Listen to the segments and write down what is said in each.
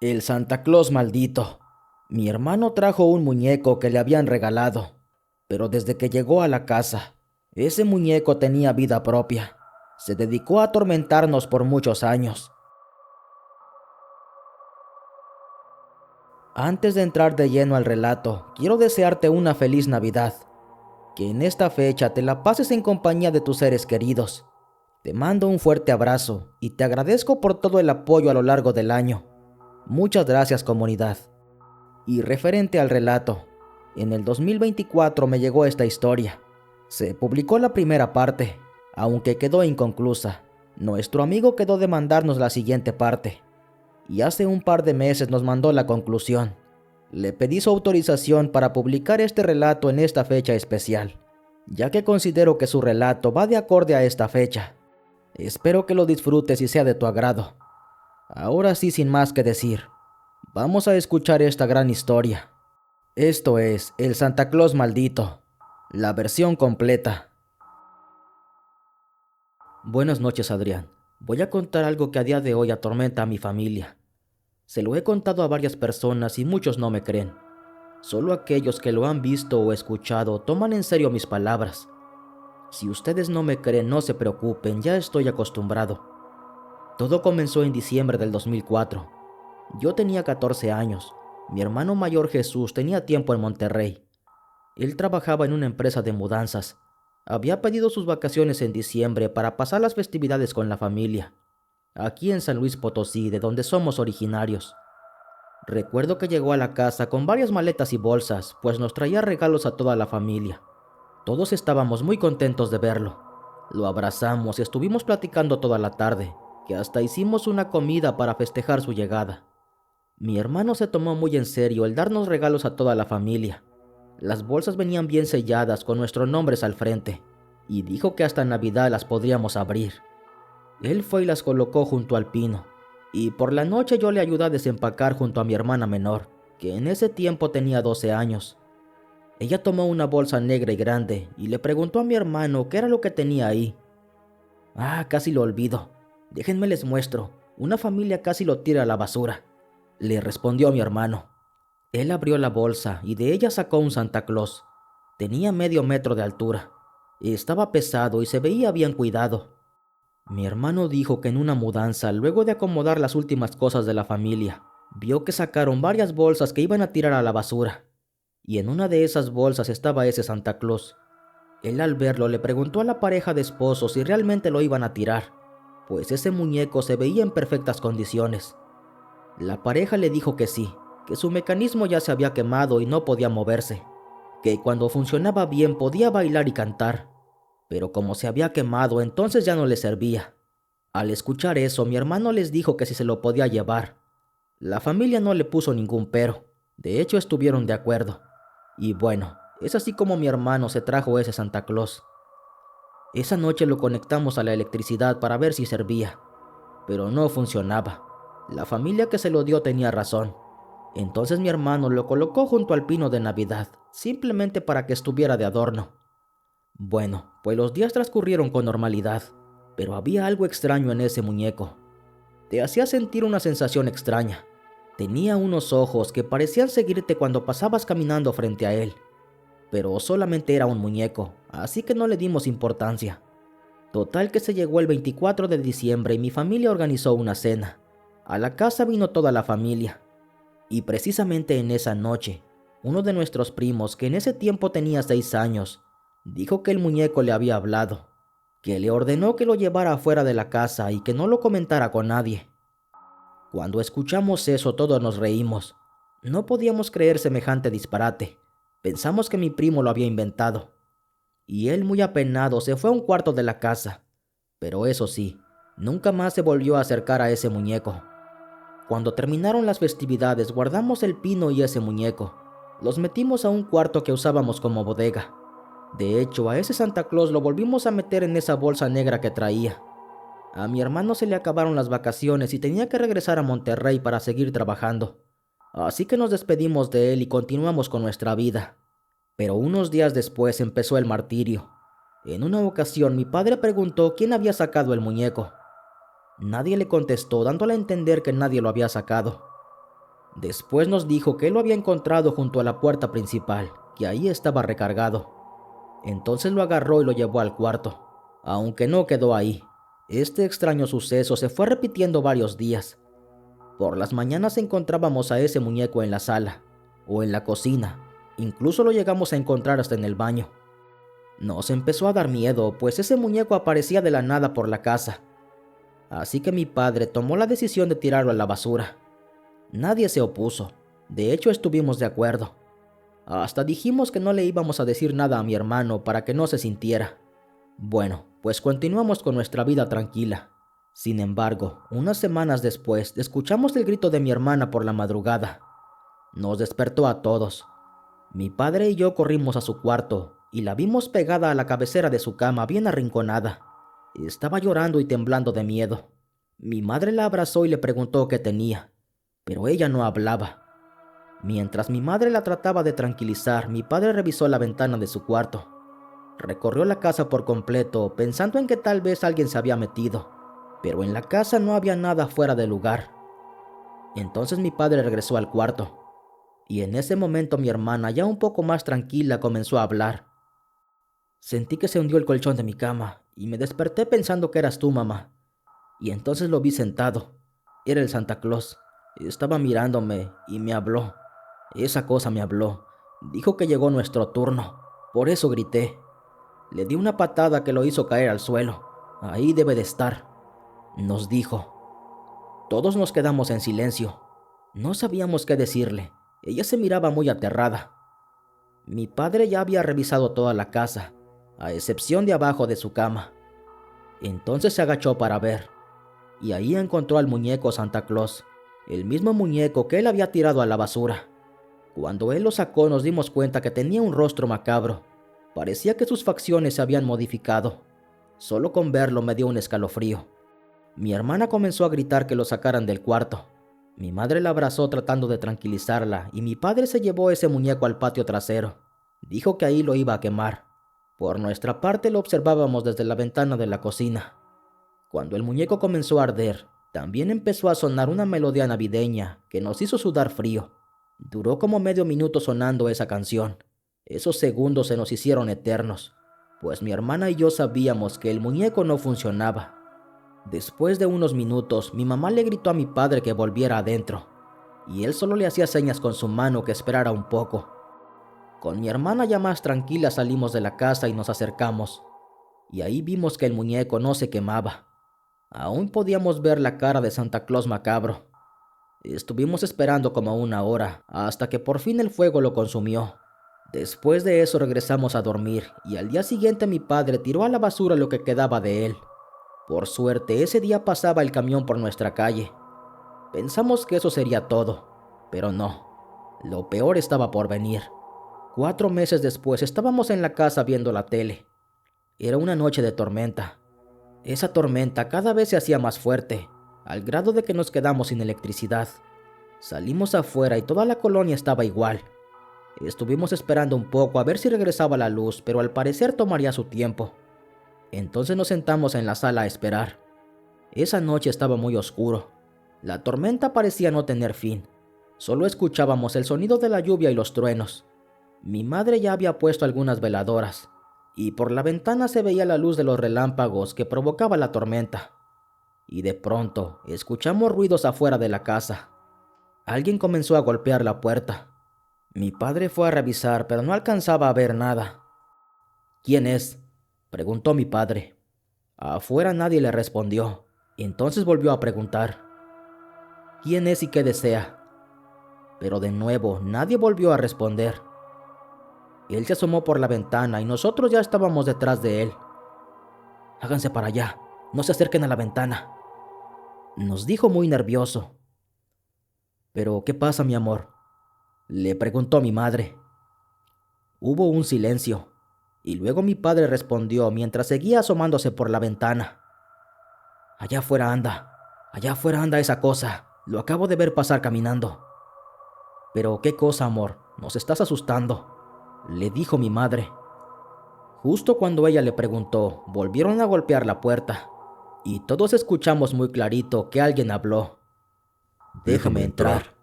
El Santa Claus maldito. Mi hermano trajo un muñeco que le habían regalado, pero desde que llegó a la casa, ese muñeco tenía vida propia. Se dedicó a atormentarnos por muchos años. Antes de entrar de lleno al relato, quiero desearte una feliz Navidad. Que en esta fecha te la pases en compañía de tus seres queridos. Te mando un fuerte abrazo y te agradezco por todo el apoyo a lo largo del año. Muchas gracias, comunidad. Y referente al relato, en el 2024 me llegó esta historia. Se publicó la primera parte, aunque quedó inconclusa. Nuestro amigo quedó de mandarnos la siguiente parte, y hace un par de meses nos mandó la conclusión. Le pedí su autorización para publicar este relato en esta fecha especial, ya que considero que su relato va de acorde a esta fecha. Espero que lo disfrutes y sea de tu agrado. Ahora sí, sin más que decir, vamos a escuchar esta gran historia. Esto es El Santa Claus Maldito, la versión completa. Buenas noches, Adrián. Voy a contar algo que a día de hoy atormenta a mi familia. Se lo he contado a varias personas y muchos no me creen. Solo aquellos que lo han visto o escuchado toman en serio mis palabras. Si ustedes no me creen, no se preocupen, ya estoy acostumbrado. Todo comenzó en diciembre del 2004. Yo tenía 14 años. Mi hermano mayor Jesús tenía tiempo en Monterrey. Él trabajaba en una empresa de mudanzas. Había pedido sus vacaciones en diciembre para pasar las festividades con la familia, aquí en San Luis Potosí, de donde somos originarios. Recuerdo que llegó a la casa con varias maletas y bolsas, pues nos traía regalos a toda la familia. Todos estábamos muy contentos de verlo. Lo abrazamos y estuvimos platicando toda la tarde, que hasta hicimos una comida para festejar su llegada. Mi hermano se tomó muy en serio el darnos regalos a toda la familia. Las bolsas venían bien selladas con nuestros nombres al frente, y dijo que hasta Navidad las podríamos abrir. Él fue y las colocó junto al pino, y por la noche yo le ayudé a desempacar junto a mi hermana menor, que en ese tiempo tenía 12 años. Ella tomó una bolsa negra y grande y le preguntó a mi hermano qué era lo que tenía ahí. Ah, casi lo olvido. Déjenme les muestro. Una familia casi lo tira a la basura, le respondió a mi hermano. Él abrió la bolsa y de ella sacó un Santa Claus. Tenía medio metro de altura. Estaba pesado y se veía bien cuidado. Mi hermano dijo que en una mudanza, luego de acomodar las últimas cosas de la familia, vio que sacaron varias bolsas que iban a tirar a la basura. Y en una de esas bolsas estaba ese Santa Claus. Él al verlo le preguntó a la pareja de esposos si realmente lo iban a tirar, pues ese muñeco se veía en perfectas condiciones. La pareja le dijo que sí, que su mecanismo ya se había quemado y no podía moverse, que cuando funcionaba bien podía bailar y cantar, pero como se había quemado entonces ya no le servía. Al escuchar eso, mi hermano les dijo que si se lo podía llevar. La familia no le puso ningún pero, de hecho estuvieron de acuerdo. Y bueno, es así como mi hermano se trajo ese Santa Claus. Esa noche lo conectamos a la electricidad para ver si servía, pero no funcionaba. La familia que se lo dio tenía razón. Entonces mi hermano lo colocó junto al pino de Navidad, simplemente para que estuviera de adorno. Bueno, pues los días transcurrieron con normalidad, pero había algo extraño en ese muñeco. Te hacía sentir una sensación extraña. Tenía unos ojos que parecían seguirte cuando pasabas caminando frente a él, pero solamente era un muñeco, así que no le dimos importancia. Total que se llegó el 24 de diciembre y mi familia organizó una cena. A la casa vino toda la familia. Y precisamente en esa noche, uno de nuestros primos, que en ese tiempo tenía 6 años, dijo que el muñeco le había hablado, que le ordenó que lo llevara afuera de la casa y que no lo comentara con nadie. Cuando escuchamos eso todos nos reímos. No podíamos creer semejante disparate. Pensamos que mi primo lo había inventado. Y él, muy apenado, se fue a un cuarto de la casa. Pero eso sí, nunca más se volvió a acercar a ese muñeco. Cuando terminaron las festividades, guardamos el pino y ese muñeco. Los metimos a un cuarto que usábamos como bodega. De hecho, a ese Santa Claus lo volvimos a meter en esa bolsa negra que traía. A mi hermano se le acabaron las vacaciones y tenía que regresar a Monterrey para seguir trabajando. Así que nos despedimos de él y continuamos con nuestra vida. Pero unos días después empezó el martirio. En una ocasión mi padre preguntó quién había sacado el muñeco. Nadie le contestó, dándole a entender que nadie lo había sacado. Después nos dijo que él lo había encontrado junto a la puerta principal, que ahí estaba recargado. Entonces lo agarró y lo llevó al cuarto, aunque no quedó ahí. Este extraño suceso se fue repitiendo varios días. Por las mañanas encontrábamos a ese muñeco en la sala o en la cocina. Incluso lo llegamos a encontrar hasta en el baño. Nos empezó a dar miedo, pues ese muñeco aparecía de la nada por la casa. Así que mi padre tomó la decisión de tirarlo a la basura. Nadie se opuso. De hecho, estuvimos de acuerdo. Hasta dijimos que no le íbamos a decir nada a mi hermano para que no se sintiera. Bueno, pues continuamos con nuestra vida tranquila. Sin embargo, unas semanas después, escuchamos el grito de mi hermana por la madrugada. Nos despertó a todos. Mi padre y yo corrimos a su cuarto y la vimos pegada a la cabecera de su cama, bien arrinconada. Estaba llorando y temblando de miedo. Mi madre la abrazó y le preguntó qué tenía, pero ella no hablaba. Mientras mi madre la trataba de tranquilizar, mi padre revisó la ventana de su cuarto. Recorrió la casa por completo, pensando en que tal vez alguien se había metido, pero en la casa no había nada fuera de lugar. Entonces mi padre regresó al cuarto, y en ese momento mi hermana, ya un poco más tranquila, comenzó a hablar. Sentí que se hundió el colchón de mi cama, y me desperté pensando que eras tú, mamá. Y entonces lo vi sentado. Era el Santa Claus. Estaba mirándome y me habló. Esa cosa me habló. Dijo que llegó nuestro turno. Por eso grité. Le di una patada que lo hizo caer al suelo. Ahí debe de estar, nos dijo. Todos nos quedamos en silencio. No sabíamos qué decirle. Ella se miraba muy aterrada. Mi padre ya había revisado toda la casa, a excepción de abajo de su cama. Entonces se agachó para ver, y ahí encontró al muñeco Santa Claus, el mismo muñeco que él había tirado a la basura. Cuando él lo sacó nos dimos cuenta que tenía un rostro macabro. Parecía que sus facciones se habían modificado. Solo con verlo me dio un escalofrío. Mi hermana comenzó a gritar que lo sacaran del cuarto. Mi madre la abrazó tratando de tranquilizarla y mi padre se llevó ese muñeco al patio trasero. Dijo que ahí lo iba a quemar. Por nuestra parte lo observábamos desde la ventana de la cocina. Cuando el muñeco comenzó a arder, también empezó a sonar una melodía navideña que nos hizo sudar frío. Duró como medio minuto sonando esa canción. Esos segundos se nos hicieron eternos, pues mi hermana y yo sabíamos que el muñeco no funcionaba. Después de unos minutos, mi mamá le gritó a mi padre que volviera adentro, y él solo le hacía señas con su mano que esperara un poco. Con mi hermana ya más tranquila salimos de la casa y nos acercamos, y ahí vimos que el muñeco no se quemaba. Aún podíamos ver la cara de Santa Claus macabro. Estuvimos esperando como una hora, hasta que por fin el fuego lo consumió. Después de eso regresamos a dormir, y al día siguiente mi padre tiró a la basura lo que quedaba de él. Por suerte, ese día pasaba el camión por nuestra calle. Pensamos que eso sería todo, pero no. Lo peor estaba por venir. 4 meses después estábamos en la casa viendo la tele. Era una noche de tormenta. Esa tormenta cada vez se hacía más fuerte, al grado de que nos quedamos sin electricidad. Salimos afuera y toda la colonia estaba igual. Estuvimos esperando un poco a ver si regresaba la luz, pero al parecer tomaría su tiempo. Entonces nos sentamos en la sala a esperar. Esa noche estaba muy oscuro. La tormenta parecía no tener fin. Solo escuchábamos el sonido de la lluvia y los truenos. Mi madre ya había puesto algunas veladoras, y por la ventana se veía la luz de los relámpagos que provocaba la tormenta. Y de pronto escuchamos ruidos afuera de la casa. Alguien comenzó a golpear la puerta. Mi padre fue a revisar, pero no alcanzaba a ver nada. ¿Quién es?, preguntó mi padre. Afuera nadie le respondió. Entonces volvió a preguntar: ¿quién es y qué desea? Pero de nuevo nadie volvió a responder. Él se asomó por la ventana y nosotros ya estábamos detrás de él. Háganse para allá, no se acerquen a la ventana, nos dijo muy nervioso. ¿Pero qué pasa, mi amor?, le preguntó mi madre. Hubo un silencio, y luego mi padre respondió mientras seguía asomándose por la ventana: allá afuera anda esa cosa, lo acabo de ver pasar caminando. ¿Pero qué cosa, amor? Nos estás asustando, le dijo mi madre. Justo cuando ella le preguntó, volvieron a golpear la puerta, y todos escuchamos muy clarito que alguien habló. Déjame entrar.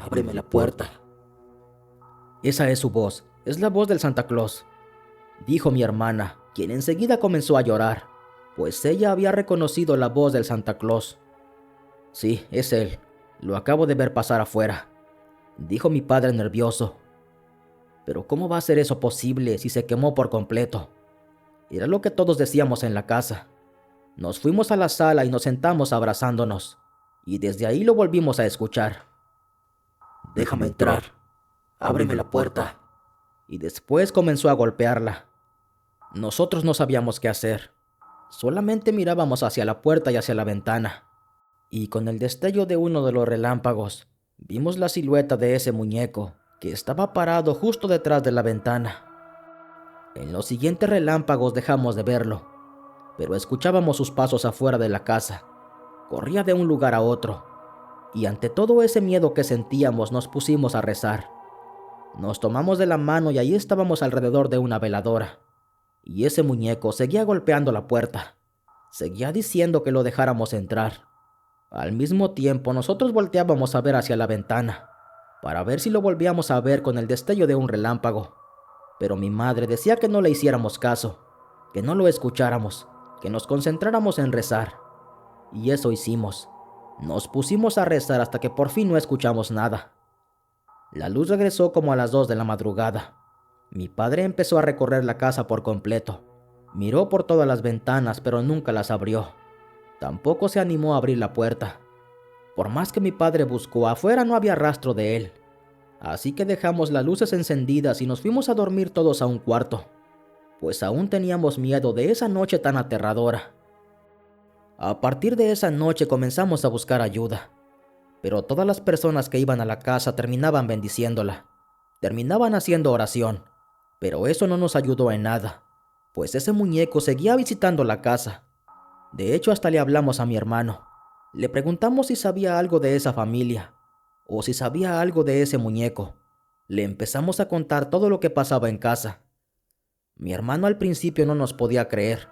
ábreme la puerta. Esa es su voz, es la voz del Santa Claus, dijo mi hermana, quien enseguida comenzó a llorar, pues ella había reconocido la voz del Santa Claus. Sí, es él, lo acabo de ver pasar afuera, dijo mi padre nervioso. Pero ¿cómo va a ser eso posible si se quemó por completo? Era lo que todos decíamos en la casa. Nos fuimos a la sala y nos sentamos abrazándonos, y desde ahí lo volvimos a escuchar. Déjame entrar, ábreme la puerta. Y después comenzó a golpearla. Nosotros no sabíamos qué hacer. Solamente mirábamos hacia la puerta y hacia la ventana. Y con el destello de uno de los relámpagos, vimos la silueta de ese muñeco que estaba parado justo detrás de la ventana. En los siguientes relámpagos dejamos de verlo, pero escuchábamos sus pasos afuera de la casa. Corría de un lugar a otro, y ante todo ese miedo que sentíamos nos pusimos a rezar. Nos tomamos de la mano y ahí estábamos alrededor de una veladora, y ese muñeco seguía golpeando la puerta. Seguía diciendo que lo dejáramos entrar. Al mismo tiempo nosotros volteábamos a ver hacia la ventana, para ver si lo volvíamos a ver con el destello de un relámpago. Pero mi madre decía que no le hiciéramos caso, que no lo escucháramos, que nos concentráramos en rezar. Y eso hicimos. Nos pusimos a rezar hasta que por fin no escuchamos nada. La luz regresó como a las 2 de la madrugada. Mi padre empezó a recorrer la casa por completo. Miró por todas las ventanas, pero nunca las abrió. Tampoco se animó a abrir la puerta. Por más que mi padre buscó, afuera no había rastro de él. Así que dejamos las luces encendidas y nos fuimos a dormir todos a un cuarto, pues aún teníamos miedo de esa noche tan aterradora. A partir de esa noche comenzamos a buscar ayuda, pero todas las personas que iban a la casa terminaban bendiciéndola, terminaban haciendo oración, pero eso no nos ayudó en nada, pues ese muñeco seguía visitando la casa. De hecho, hasta le hablamos a mi hermano. Le preguntamos si sabía algo de esa familia, o si sabía algo de ese muñeco. Le empezamos a contar todo lo que pasaba en casa. Mi hermano al principio no nos podía creer,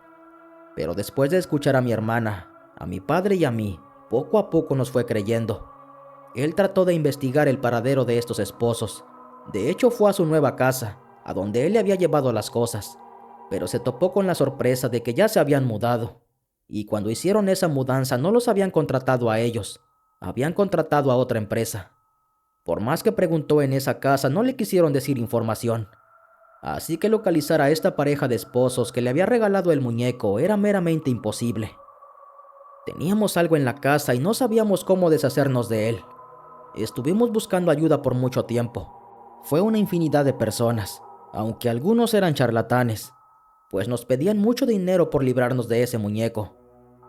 pero después de escuchar a mi hermana, a mi padre y a mí, poco a poco nos fue creyendo. Él trató de investigar el paradero de estos esposos. De hecho, fue a su nueva casa, a donde él le había llevado las cosas, pero se topó con la sorpresa de que ya se habían mudado. Y cuando hicieron esa mudanza no los habían contratado a ellos, habían contratado a otra empresa. Por más que preguntó en esa casa, no le quisieron decir información. Así que localizar a esta pareja de esposos que le había regalado el muñeco era meramente imposible. Teníamos algo en la casa y no sabíamos cómo deshacernos de él. Estuvimos buscando ayuda por mucho tiempo. Fue una infinidad de personas, aunque algunos eran charlatanes, pues nos pedían mucho dinero por librarnos de ese muñeco.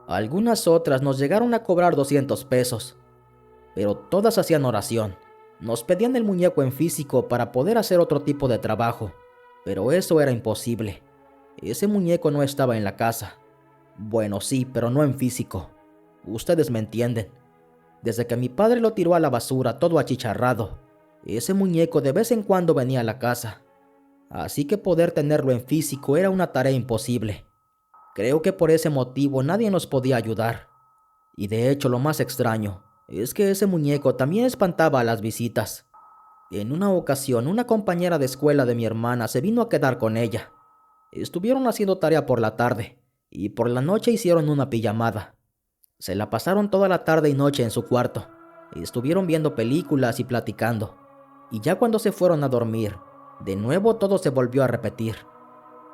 Algunas otras nos llegaron a cobrar 200 pesos, pero todas hacían oración. Nos pedían el muñeco en físico para poder hacer otro tipo de trabajo, pero eso era imposible. Ese muñeco no estaba en la casa. Bueno, sí, pero no en físico. Ustedes me entienden. Desde que mi padre lo tiró a la basura todo achicharrado, ese muñeco de vez en cuando venía a la casa. Así que poder tenerlo en físico era una tarea imposible. Creo que por ese motivo nadie nos podía ayudar. Y de hecho lo más extraño es que ese muñeco también espantaba a las visitas. En una ocasión, una compañera de escuela de mi hermana se vino a quedar con ella. Estuvieron haciendo tarea por la tarde, y por la noche hicieron una pijamada. Se la pasaron toda la tarde y noche en su cuarto, y estuvieron viendo películas y platicando. Y ya cuando se fueron a dormir, de nuevo todo se volvió a repetir.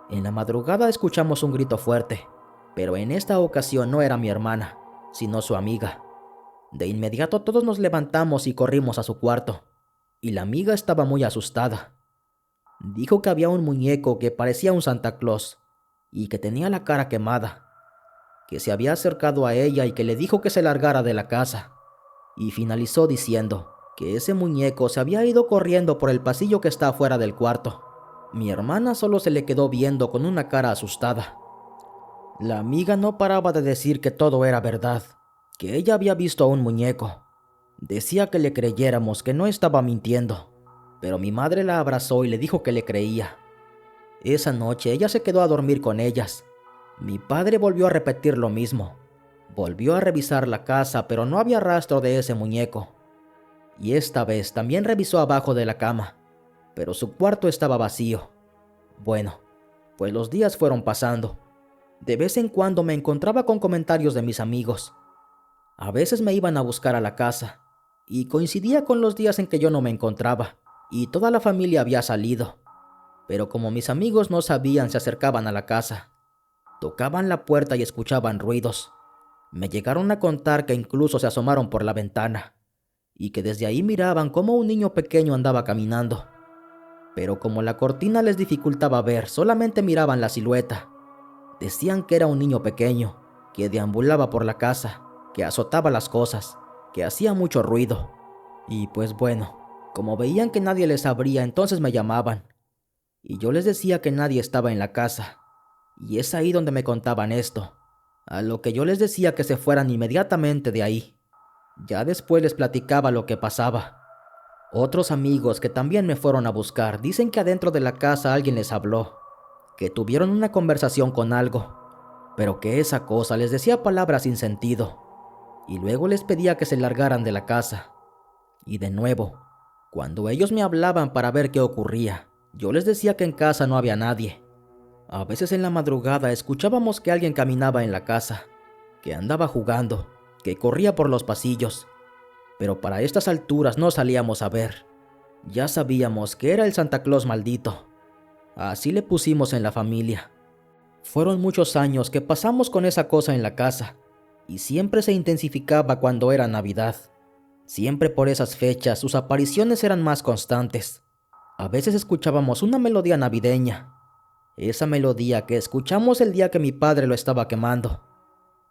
En la madrugada escuchamos un grito fuerte, pero en esta ocasión no era mi hermana, sino su amiga. De inmediato todos nos levantamos y corrimos a su cuarto, y la amiga estaba muy asustada. Dijo que había un muñeco que parecía un Santa Claus, y que tenía la cara quemada, que se había acercado a ella y que le dijo que se largara de la casa, y finalizó diciendo que ese muñeco se había ido corriendo por el pasillo que está afuera del cuarto. Mi hermana solo se le quedó viendo con una cara asustada. La amiga no paraba de decir que todo era verdad, que ella había visto a un muñeco. Decía que le creyéramos, que no estaba mintiendo, pero mi madre la abrazó y le dijo que le creía. Esa noche ella se quedó a dormir con ellas. Mi padre volvió a repetir lo mismo. Volvió a revisar la casa, pero no había rastro de ese muñeco. y esta vez también revisó abajo de la cama, pero su cuarto estaba vacío. Bueno, pues los días fueron pasando. De vez en cuando me encontraba con comentarios de mis amigos. A veces me iban a buscar a la casa, y coincidía con los días en que yo no me encontraba, y toda la familia había salido. Pero como mis amigos no sabían, se acercaban a la casa. Tocaban la puerta y escuchaban ruidos. Me llegaron a contar que incluso se asomaron por la ventana, y que desde ahí miraban cómo un niño pequeño andaba caminando. Pero como la cortina les dificultaba ver, solamente miraban la silueta. Decían que era un niño pequeño, que deambulaba por la casa, que azotaba las cosas, que hacía mucho ruido. Y pues bueno, como veían que nadie les abría, entonces me llamaban. Y yo les decía que nadie estaba en la casa. Y es ahí donde me contaban esto, a lo que yo les decía que se fueran inmediatamente de ahí. Ya después les platicaba lo que pasaba. Otros amigos que también me fueron a buscar dicen que adentro de la casa alguien les habló, que tuvieron una conversación con algo, pero que esa cosa les decía palabras sin sentido, y luego les pedía que se largaran de la casa. Y de nuevo, cuando ellos me hablaban para ver qué ocurría, yo les decía que en casa no había nadie. A veces en la madrugada escuchábamos que alguien caminaba en la casa, que andaba jugando, que corría por los pasillos, pero para estas alturas no salíamos a ver. Ya sabíamos que era el Santa Claus maldito. Así le pusimos en la familia. Fueron muchos años que pasamos con esa cosa en la casa, y siempre se intensificaba cuando era Navidad. Siempre por esas fechas sus apariciones eran más constantes. A veces escuchábamos una melodía navideña, esa melodía que escuchamos el día que mi padre lo estaba quemando.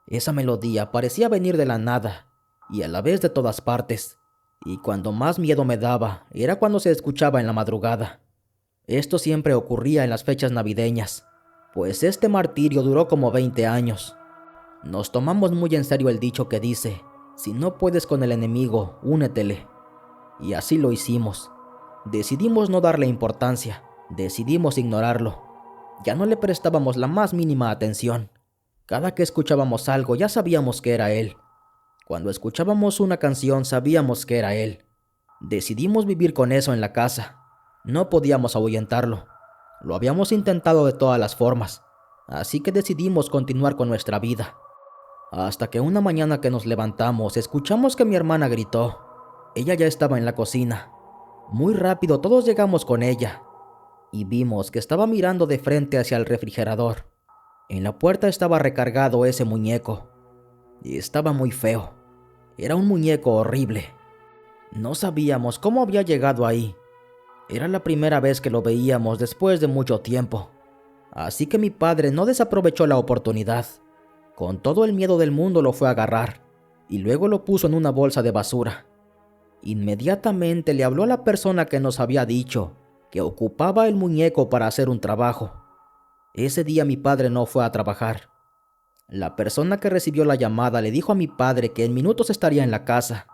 Esa melodía parecía venir de la nada y a la vez de todas partes, y cuando más miedo me daba era cuando se escuchaba en la madrugada. Esto siempre ocurría en las fechas navideñas, pues este martirio duró como 20 años. Nos tomamos muy en serio el dicho que dice: si no puedes con el enemigo, únetele. Y así lo hicimos. Decidimos no darle importancia, decidimos ignorarlo. Ya no le prestábamos la más mínima atención. Cada que escuchábamos algo ya sabíamos que era él. Cuando escuchábamos una canción sabíamos que era él. Decidimos vivir con eso en la casa. No podíamos ahuyentarlo. Lo habíamos intentado de todas las formas, así que decidimos continuar con nuestra vida. Hasta que una mañana que nos levantamos, escuchamos que mi hermana gritó. Ella ya estaba en la cocina. Muy rápido todos llegamos con ella, y vimos que estaba mirando de frente hacia el refrigerador. En la puerta estaba recargado ese muñeco, y estaba muy feo. Era un muñeco horrible. No sabíamos cómo había llegado ahí. Era la primera vez que lo veíamos después de mucho tiempo, así que mi padre no desaprovechó la oportunidad. Con todo el miedo del mundo lo fue a agarrar, y luego lo puso en una bolsa de basura. Inmediatamente le habló a la persona que nos había dicho que ocupaba el muñeco para hacer un trabajo. Ese día mi padre no fue a trabajar. La persona que recibió la llamada le dijo a mi padre que en minutos estaría en la casa,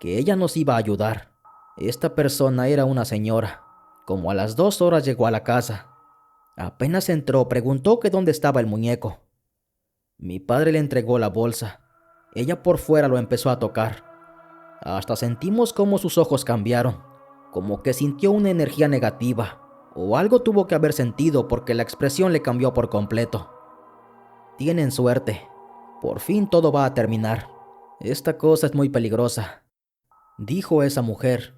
que ella nos iba a ayudar. Esta persona era una señora. Como a las 2 horas llegó a la casa. Apenas entró, preguntó que dónde estaba el muñeco. Mi padre le entregó la bolsa. Ella por fuera lo empezó a tocar. Hasta sentimos cómo sus ojos cambiaron, como que sintió una energía negativa, o algo tuvo que haber sentido porque la expresión le cambió por completo. Tienen suerte. Por fin todo va a terminar. Esta cosa es muy peligrosa, dijo esa mujer.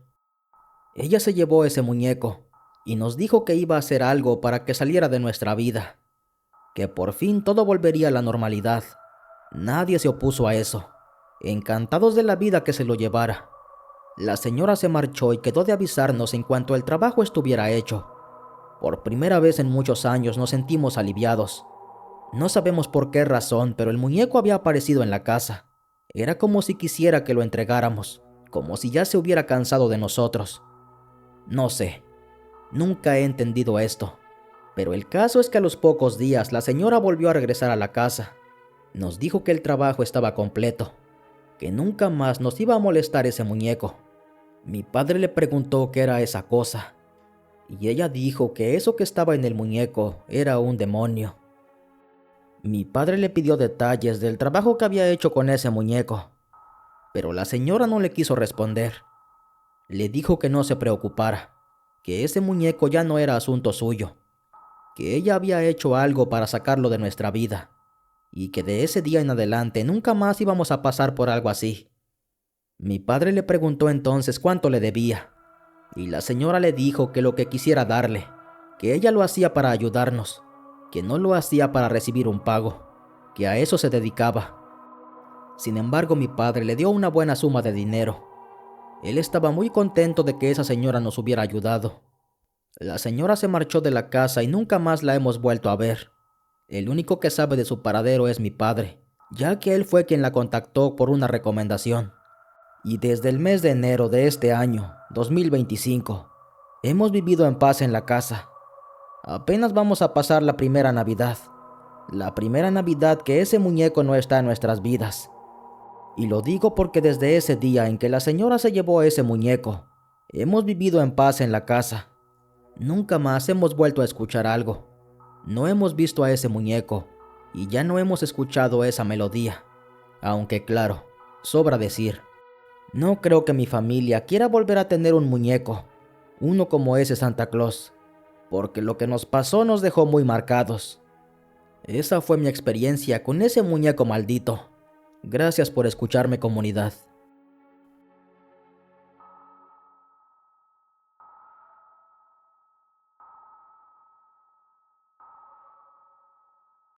Ella se llevó ese muñeco y nos dijo que iba a hacer algo para que saliera de nuestra vida, que por fin todo volvería a la normalidad. Nadie se opuso a eso, encantados de la vida que se lo llevara. La señora se marchó y quedó de avisarnos en cuanto el trabajo estuviera hecho. Por primera vez en muchos años nos sentimos aliviados. No sabemos por qué razón, pero el muñeco había aparecido en la casa. Era como si quisiera que lo entregáramos, como si ya se hubiera cansado de nosotros. No sé, nunca he entendido esto, pero el caso es que a los pocos días la señora volvió a regresar a la casa. Nos dijo que el trabajo estaba completo, que nunca más nos iba a molestar ese muñeco. Mi padre le preguntó qué era esa cosa, y ella dijo que eso que estaba en el muñeco era un demonio. Mi padre le pidió detalles del trabajo que había hecho con ese muñeco, pero la señora no le quiso responder. Le dijo que no se preocupara, que ese muñeco ya no era asunto suyo, que ella había hecho algo para sacarlo de nuestra vida, y que de ese día en adelante nunca más íbamos a pasar por algo así. Mi padre le preguntó entonces cuánto le debía, y la señora le dijo que lo que quisiera darle, que ella lo hacía para ayudarnos, que no lo hacía para recibir un pago, que a eso se dedicaba. Sin embargo, mi padre le dio una buena suma de dinero. Él estaba muy contento de que esa señora nos hubiera ayudado. La señora se marchó de la casa y nunca más la hemos vuelto a ver. El único que sabe de su paradero es mi padre, ya que él fue quien la contactó por una recomendación. Y desde el mes de enero de este año, 2025, hemos vivido en paz en la casa. Apenas vamos a pasar la primera Navidad. La primera Navidad que ese muñeco no está en nuestras vidas. Y lo digo porque desde ese día en que la señora se llevó ese muñeco, hemos vivido en paz en la casa. Nunca más hemos vuelto a escuchar algo. No hemos visto a ese muñeco y ya no hemos escuchado esa melodía. Aunque claro, sobra decir, no creo que mi familia quiera volver a tener un muñeco, uno como ese Santa Claus, porque lo que nos pasó nos dejó muy marcados. Esa fue mi experiencia con ese muñeco maldito. Gracias por escucharme, comunidad.